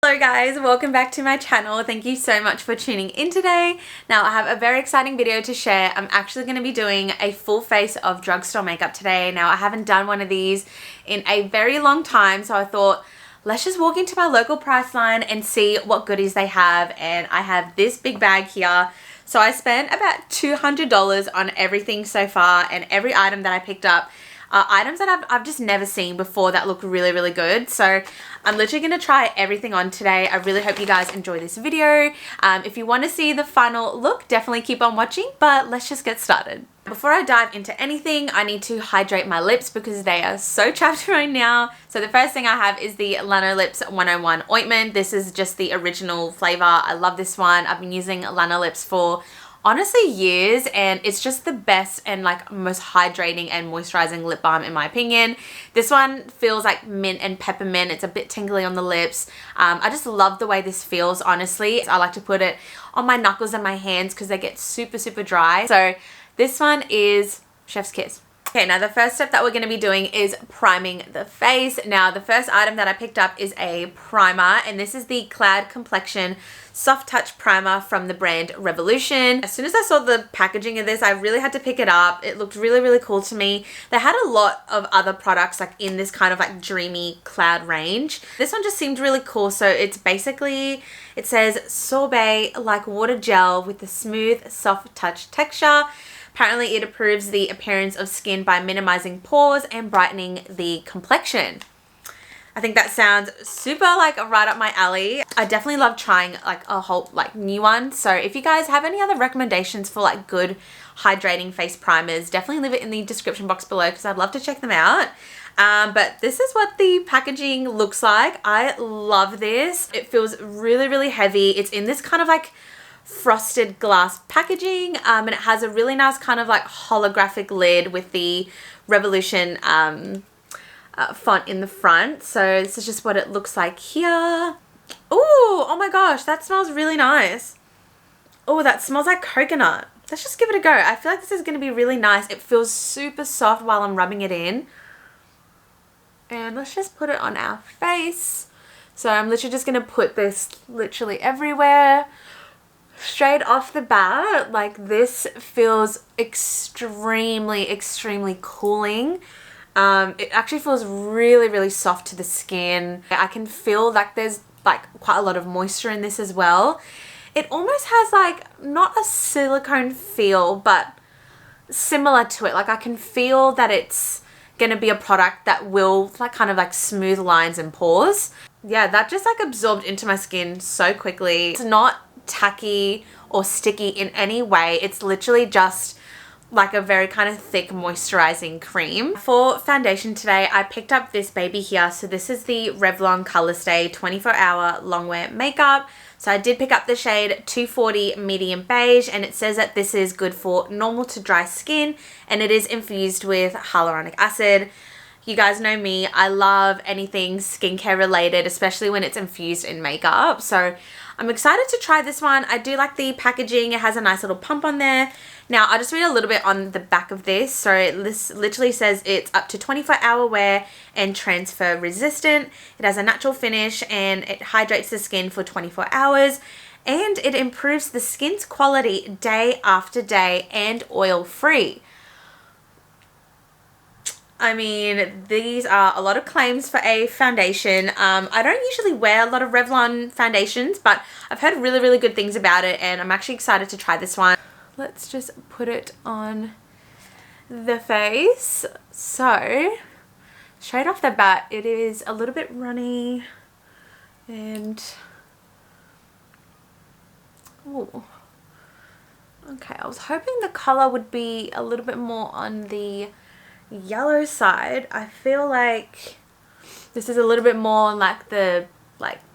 Hello guys, welcome back to my channel. Thank you so much for tuning in today. Now I have a very exciting video to share. I'm actually going to be doing a full face of drugstore makeup today. Now I haven't done one of these in a very long time, so I thought let's just walk into my local Priceline and see what goodies they have. And I have this big bag here. So I spent about $200 on everything so far, and every item that I picked up items that I've just never seen before that look really, really good. So I'm literally going to try everything on today. I really hope you guys enjoy this video. If you want to see the final look, definitely keep on watching, but let's just get started. Before I dive into anything, I need to hydrate my lips because they are so chapped right now. So the first thing I have is the Lano Lips 101 ointment. This is just the original flavor. I love this one. I've been using Lano Lips for honestly years, and it's just the best and like most hydrating and moisturizing lip balm in my opinion. This one feels like mint and peppermint. It's a bit tingly on the lips. I just love the way this feels, honestly. I like to put it on my knuckles and my hands because they get super dry. So this one is chef's kiss. Okay, now the first step that we're going to be doing is priming the face. Now the first item that I picked up is a primer, and this is the Cloud Complexion Soft Touch Primer from the brand Revolution. As soon as I saw the packaging of this, I really had to pick it up. It looked really cool to me. They had a lot of other products like in this kind of like dreamy cloud range. This one just seemed really cool. So it's basically, it says sorbet like water gel with a smooth soft touch texture. Apparently it improves the appearance of skin by minimizing pores and brightening the complexion. I think that sounds super like right up my alley. I definitely love trying like a whole like new one. So if you guys have any other recommendations for like good hydrating face primers, definitely leave it in the description box below because I'd love to check them out. But this is what the packaging looks like. I love this. It feels really heavy. It's in this kind of like frosted glass packaging, and it has a really nice kind of like holographic lid with the Revolution font in the front. So this is just what it looks like here. Ooh, oh my gosh, that smells really nice. Oh, that smells like coconut. Let's just give it a go. I feel like this is going to be really nice. It feels super soft while I'm rubbing it in. And let's just put it on our face. So I'm literally just going to put this literally everywhere. Straight off the bat, like this feels extremely cooling. It actually feels really soft to the skin. I can feel like there's like quite a lot of moisture in this as well. It almost has like not a silicone feel, but similar to it. Like I can feel that it's gonna be a product that will like kind of like smooth lines and pores. Yeah, that just like absorbed into my skin so quickly. It's not tacky or sticky in any way. It's literally just like a very kind of thick moisturizing cream. For foundation today, I picked up this baby here. So this is the Revlon Color Stay 24-hour longwear makeup. So I did pick up the shade 240 medium beige, and it says that this is good for normal to dry skin, and it is infused with hyaluronic acid. You guys know me, I love anything skincare related, especially when it's infused in makeup. So I'm excited to try this one. I do like the packaging. It has a nice little pump on there. Now, I'll just read a little bit on the back of this. So this literally says it's up to 24-hour wear and transfer resistant. It has a natural finish and it hydrates the skin for 24 hours. And it improves the skin's quality day after day and oil free. I mean, these are a lot of claims for a foundation. I don't usually wear a lot of Revlon foundations, but I've heard really good things about it, and I'm actually excited to try this one. Let's just put it on the face. So, straight off the bat, it is a little bit runny, and ooh. Okay, I was hoping the color would be a little bit more on the yellow side. I feel like this is a little bit more on like the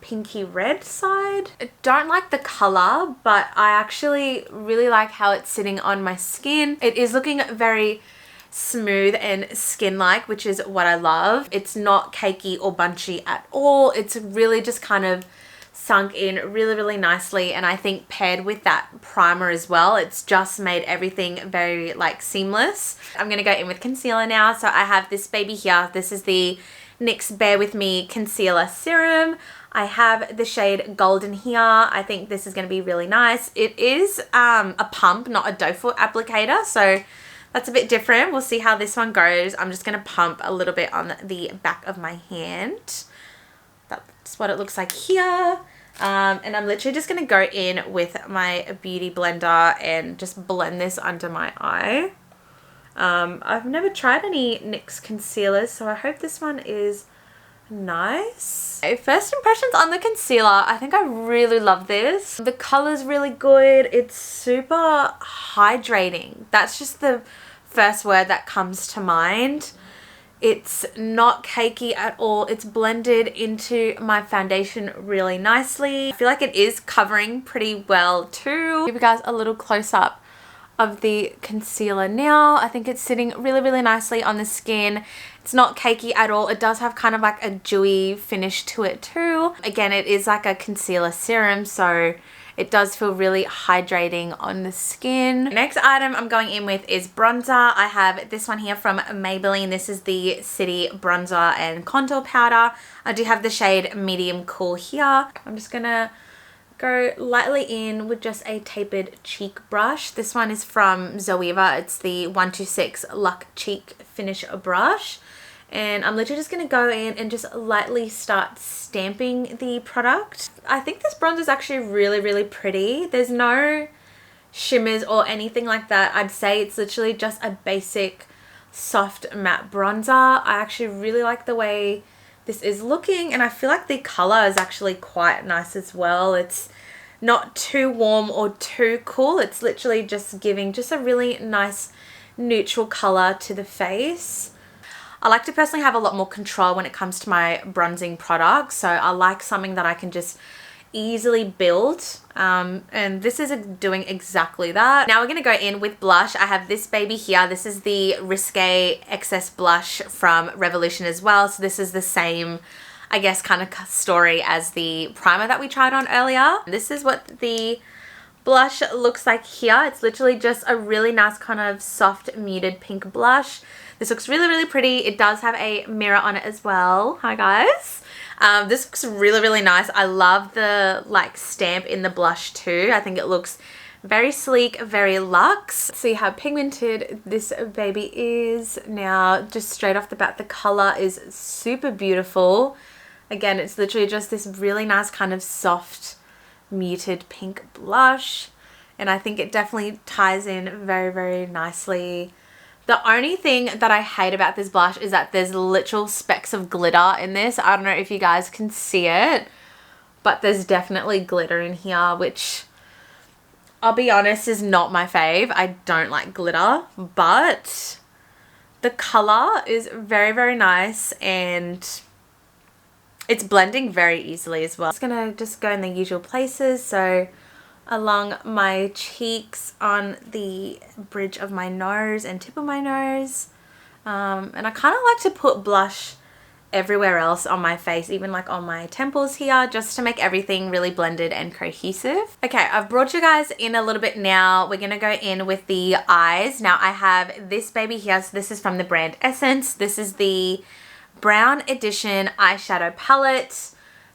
pinky red side. I don't like the color, but I actually really like how it's sitting on my skin. It is looking very smooth and skin-like, which is what I love. It's not cakey or bunchy at all. It's really just kind of sunk in really nicely, and I think paired with that primer as well, it's just made everything very like seamless. I'm gonna go in with concealer now. So I have this baby here. This is the NYX Bare With Me Concealer Serum. I have the shade Golden here. I think this is going to be really nice. It is a pump, not a doe foot applicator, so that's a bit different. We'll see how this one goes. I'm just going to pump a little bit on the back of my hand. That's what it looks like here. And I'm literally just going to go in with my beauty blender and just blend this under my eye. I've never tried any NYX concealers, so I hope this one is nice. Okay, first impressions on the concealer. I think I really love this. The color's really good. It's super hydrating. That's just the first word that comes to mind. It's not cakey at all. It's blended into my foundation really nicely. I feel like it is covering pretty well too. Give you guys a little close up of the concealer now. I think it's sitting really, really nicely on the skin. It's not cakey at all. It does have kind of like a dewy finish to it too. Again, it is like a concealer serum, so it does feel really hydrating on the skin. Next item I'm going in with is bronzer. I have this one here from Maybelline. This is the City Bronzer and Contour Powder. I do have the shade Medium Cool here. I'm just gonna go lightly in with just a tapered cheek brush. This one is from Zoeva. It's the 126 Luck Cheek Finish Brush. And I'm literally just going to go in and just lightly start stamping the product. I think this bronzer is actually really, really pretty. There's no shimmers or anything like that. I'd say it's literally just a basic soft matte bronzer. I actually really like the way this is looking, and I feel like the color is actually quite nice as well. It's not too warm or too cool. It's literally just giving just a really nice neutral color to the face. I like to personally have a lot more control when it comes to my bronzing products, so I like something that I can just easily build, and this is doing exactly that. Now we're going to go in with blush. I have this baby here. This is the Risque Excess Blush from Revolution as well, so this is the same, I guess, kind of story as the primer that we tried on earlier. This is what the blush looks like here. It's literally just a really nice kind of soft muted pink blush. This looks really, really pretty. It does have a mirror on it as well. Hi guys. This looks really, really nice. I love the like stamp in the blush too. I think it looks very sleek, very luxe. See how pigmented this baby is. Now, just straight off the bat, the color is super beautiful. Again, it's literally just this really nice kind of soft, muted pink blush. And I think it definitely ties in very, very nicely. The only thing that I hate about this blush is that there's literal specks of glitter in this. I don't know if you guys can see it, but there's definitely glitter in here, which I'll be honest is not my fave. I don't like glitter, but the color is very, very nice and it's blending very easily as well. I'm just gonna just go in the usual places. So along my cheeks, on the bridge of my nose and tip of my nose. And I kind of like to put blush everywhere else on my face, even like on my temples here, just to make everything really blended and cohesive. Okay, I've brought you guys in a little bit now. We're gonna go in with the eyes. Now I have this baby here. So this is from the brand Essence. This is the Brown Edition eyeshadow palette.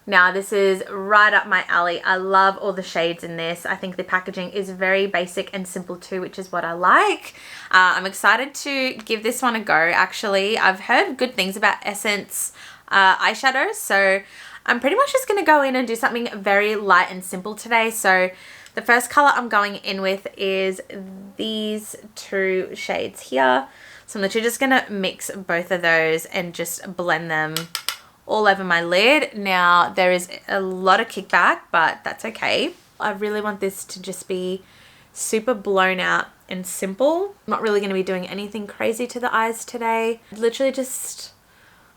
Now this is right up my alley. I love all the shades in this. I think the packaging is very basic and simple too, which is what I like. I'm excited to give this one a go actually. I've heard good things about Essence eyeshadows, so I'm pretty much just going to go in and do something very light and simple today. So the first color I'm going in with is these two shades here. So I'm literally just going to mix both of those and just blend them all over my lid. Now there is a lot of kickback, but that's okay. I really want this to just be super blown out and simple. I'm not really going to be doing anything crazy to the eyes today. Literally just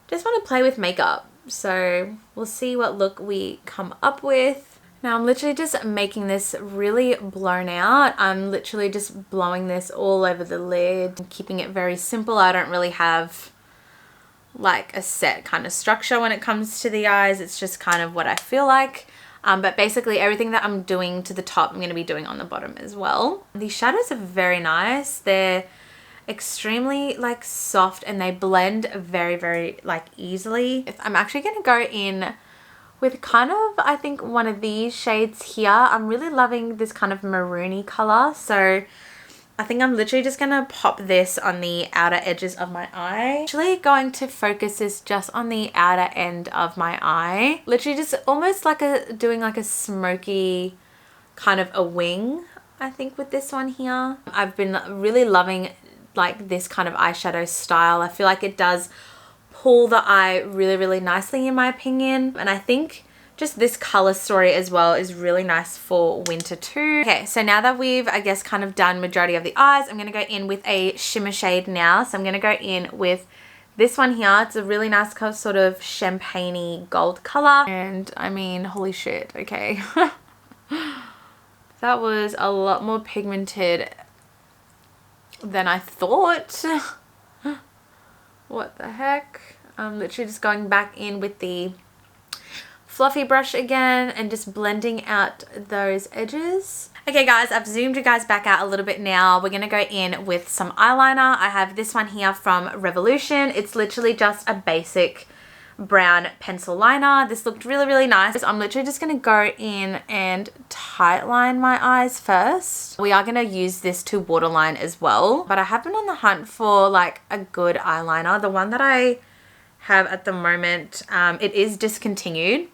want to play with makeup. So we'll see what look we come up with. Now I'm literally just making this really blown out. I'm literally just blowing this all over the lid, keeping it very simple. I don't really have like a set kind of structure when it comes to the eyes. It's just kind of what I feel like. But basically everything that I'm doing to the top, I'm going to be doing on the bottom as well. These shadows are very nice. They're extremely like soft, and they blend very, very like easily. I'm actually going to go in with kind of, I think, one of these shades here. I'm really loving this kind of maroony color, so I think I'm literally just going to pop this on the outer edges of my eye. Actually going to focus this just on the outer end of my eye. Literally just almost like doing like a smoky kind of a wing, I think, with this one here. I've been really loving like this kind of eyeshadow style. I feel like it does pull the eye really, really nicely in my opinion. And I think just this color story as well is really nice for winter too. Okay, so now that we've, I guess, kind of done majority of the eyes, I'm going to go in with a shimmer shade now. So I'm going to go in with this one here. It's a really nice sort of champagne-y gold color. And I mean, holy shit, okay. That was a lot more pigmented than I thought. What the heck? I'm literally just going back in with the fluffy brush again and just blending out those edges. Okay guys, I've zoomed you guys back out a little bit now. We're going to go in with some eyeliner. I have this one here from Revolution. It's literally just a basic brown pencil liner. This looked really, really nice. I'm literally just going to go in and tightline my eyes first. We are going to use this to waterline as well, but I have been on the hunt for like a good eyeliner. The one that I have at the moment, it is discontinued.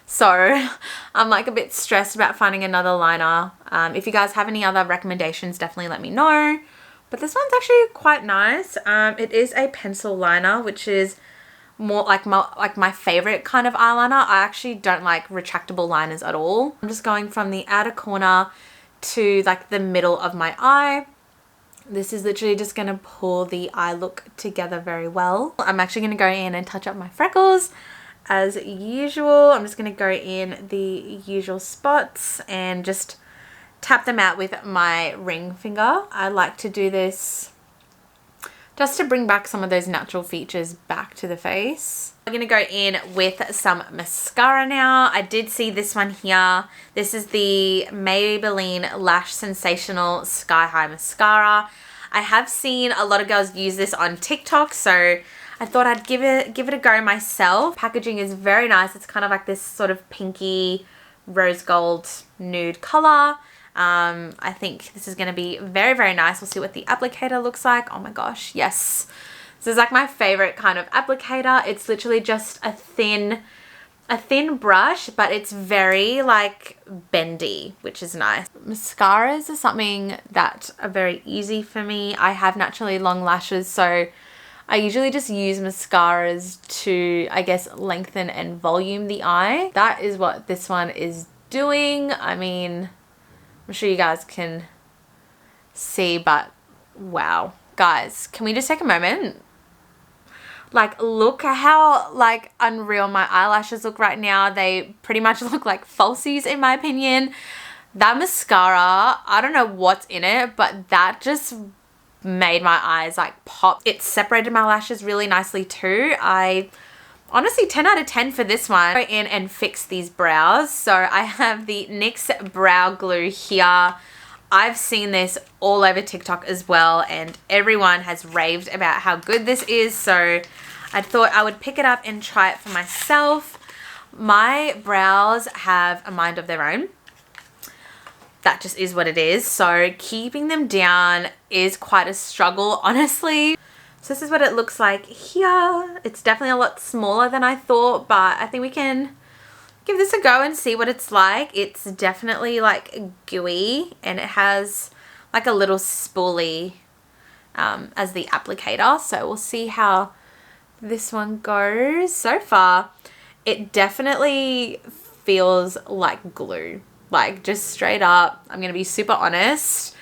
So I'm like a bit stressed about finding another liner. If you guys have any other recommendations, definitely let me know. But this one's actually quite nice. It is a pencil liner, which is more like my favorite kind of eyeliner. I actually don't like retractable liners at all. I'm just going from the outer corner to like the middle of my eye. This is literally just going to pull the eye look together very well. I'm actually going to go in and touch up my freckles as usual. I'm just going to go in the usual spots and just tap them out with my ring finger. I like to do this just to bring back some of those natural features back to the face. I'm going to go in with some mascara now. I did see this one here. This is the Maybelline Lash Sensational Sky High Mascara. I have seen a lot of girls use this on TikTok, so I thought I'd give it a go myself. Packaging is very nice. It's kind of like this sort of pinky rose gold nude color. I think this is going to be very, very nice. We'll see what the applicator looks like. Oh my gosh, yes. This is like my favorite kind of applicator. It's literally just a thin brush, but it's very like bendy, which is nice. Mascaras are something that are very easy for me. I have naturally long lashes, so I usually just use mascaras to, I guess, lengthen and volume the eye. That is what this one is doing. I mean, I'm sure you guys can see, but wow. Guys, can we just take a moment? Like, look how like unreal my eyelashes look right now. They pretty much look like falsies in my opinion. That mascara, I don't know what's in it, but that just made my eyes like pop. It separated my lashes really nicely too. I honestly 10 out of 10 for this one. Go in and fix these brows. So I have the NYX brow glue here. I've seen this all over TikTok as well, and everyone has raved about how good this is. So I thought I would pick it up and try it for myself. My brows have a mind of their own. That just is what it is. So keeping them down is quite a struggle, honestly. So this is what it looks like here. It's definitely a lot smaller than I thought, but I think we can give this a go and see what it's like. It's definitely like gooey, and it has like a little spoolie as the applicator. So we'll see how this one goes. So far, it definitely feels like glue. Like, just straight up, I'm going to be super honest.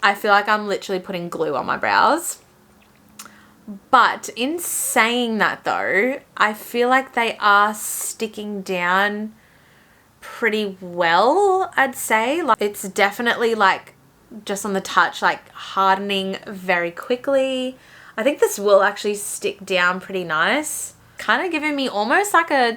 I feel like I'm literally putting glue on my brows. But in saying that though, I feel like they are sticking down pretty well, I'd say. Like, it's definitely like just on the touch, like hardening very quickly. I think this will actually stick down pretty nice. Kind of giving me almost like a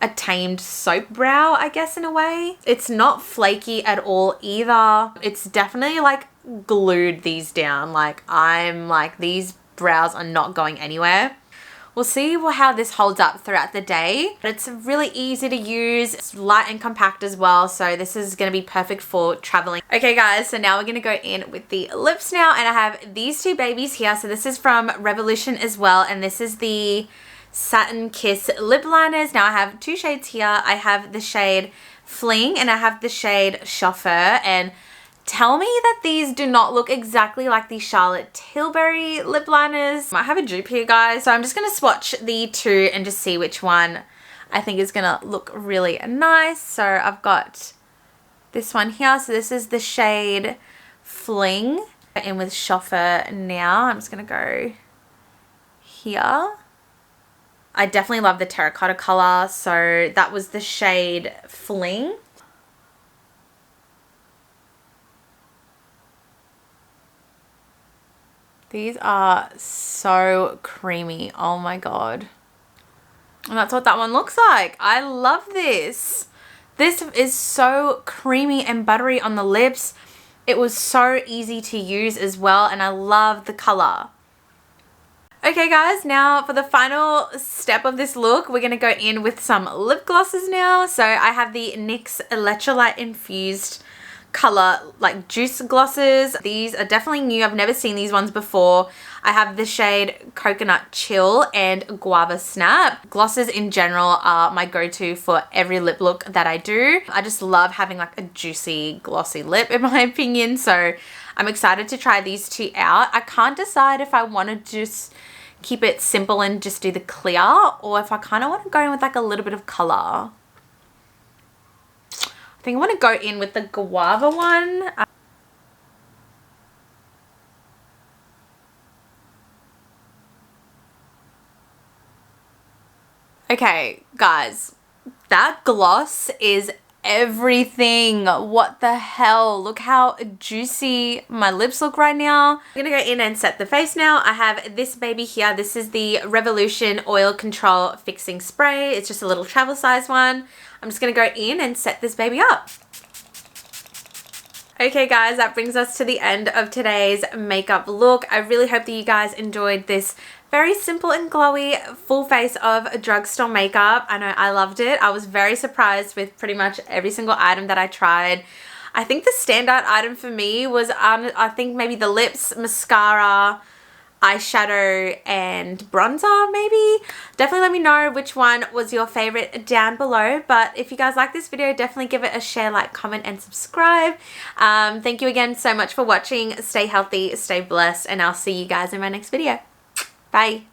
a tamed soap brow, I guess, in a way. It's not flaky at all either. It's definitely like glued these down. Like I'm like, these brows are not going anywhere. We'll see how this holds up throughout the day. It's really easy to use. It's light and compact as well. So this is going to be perfect for traveling. Okay guys, so now we're going to go in with the lips now. And I have these two babies here. So this is from Revolution as well. And this is the Satin Kiss lip liners. Now I have two shades here. I have the shade Fling and I have the shade Chauffeur. And tell me that these do not look exactly like the Charlotte Tilbury lip liners. I have a dupe here, guys. So I'm just going to swatch the two and just see which one I think is going to look really nice. So I've got this one here. So this is the shade Fling. In with Chauffeur now. I'm just going to go here. I definitely love the terracotta color. So that was the shade Fling. These are so creamy. Oh my god. And that's what that one looks like. I love this. This is so creamy and buttery on the lips. It was so easy to use as well, and I love the color. Okay guys, now for the final step of this look, we're going to go in with some lip glosses now. So I have the NYX Electrolyte Infused color like juice glosses. These are definitely new. I've never seen these ones before. I have the shade Coconut Chill and Guava Snap. Glosses in general are my go-to for every lip look that I do. I just love having like a juicy glossy lip in my opinion, so I'm excited to try these two out. I can't decide if I want to just keep it simple and just do the clear, or if I kind of want to go in with like a little bit of color. I think I want to go in with the Guava one. Okay, guys, that gloss is everything. What the hell? Look how juicy my lips look right now. I'm gonna go in and set the face now. I have this baby here. This is the Revolution Oil Control Fixing Spray. It's just a little travel size one. I'm just gonna go in and set this baby up. Okay guys, that brings us to the end of today's makeup look. I really hope that you guys enjoyed this very simple and glowy full face of drugstore makeup. I know I loved it. I was very surprised with pretty much every single item that I tried. I think the standout item for me was I think maybe the lips, mascara, eyeshadow and bronzer maybe. Definitely let me know which one was your favorite down below. But if you guys like this video, definitely give it a share, like, comment and subscribe. Thank you again so much for watching. Stay healthy, stay blessed, and I'll see you guys in my next video. Bye.